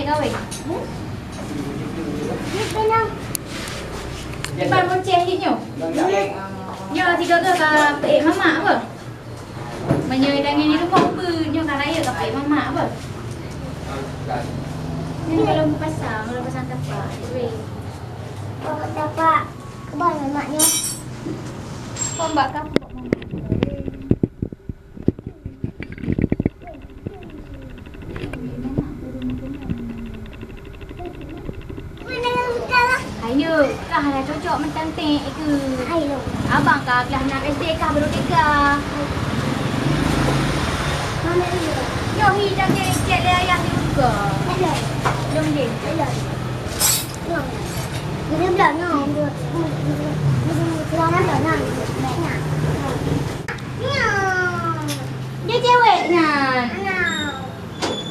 cek kahwin. Di ban bonceng je nyo. Nyo tiga ke pak mama apa? Menyoi dengan ni rumah apa? Nyo kan raya ke pak mama apa? Ni kalau pasang tapak. Kalau tapak kebal maknya. Kau mbak kamu. Ayo, kah lah cocok mentantik ke? Ayo. Abang kah kelas 6 SD kah baru 3? Mana dia? Yo hi dah jadi cek dia ayah dia buka. Ada. Belum dia. Ada. Yang. Dia bilang nak. Dia nak. Dia cewek kan? Nak.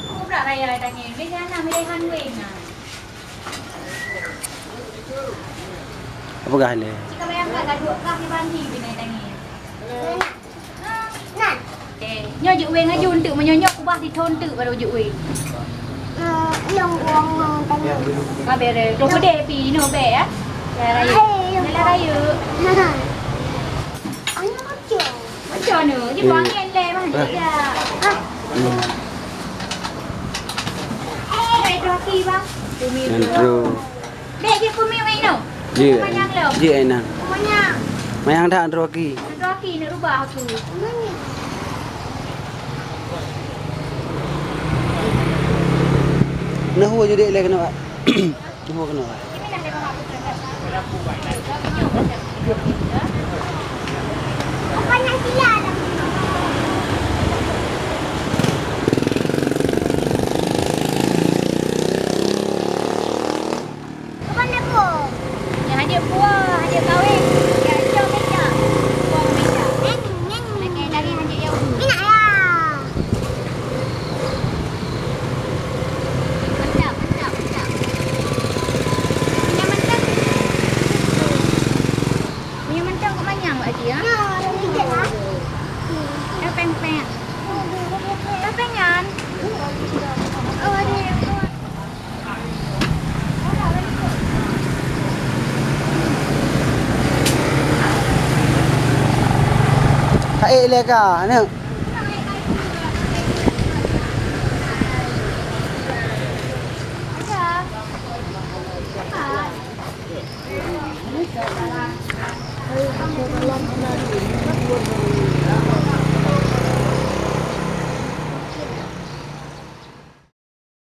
Aku pula raya tanya. Dia jangan milih handwing kan? Apa kah ni? Jika bayangkan dah 2 kah di bandi bila tanya. Nak. Nyo juk weng aja untuk menyonyok kubah di thôn tự baru juk weng. Yang uang tanya. Ka bere. Tu gede pi no be ah. Ya raya. Nela raya. Anak kecil. Macam mana? Dia panggil le mah dia. Đây rồi kỳ bang. Nandro. Dek dia kumi mai no. Ji. Mayang lo. Ji ainan. Mayang. Mayang dah andro ki. Rocky nak rubah aku. Mana? Nah huwa jadi le kena. Huwa kena. Ini dah dekat aku terus. Apa nak sila dah? Apa nak go? Yang hadiah buah, hadiah kahwin. Ya, jom meja. Buah meja. Neng. Lagi dari hadiah yang Ini nak ya. mantap. Punya mentang kau manyang Pak Haji, ha? Ya, lagi je lah. Dah peng-peng. Dah pengan. Oh, ada yang buat. Hai le ka. Ni. Ada.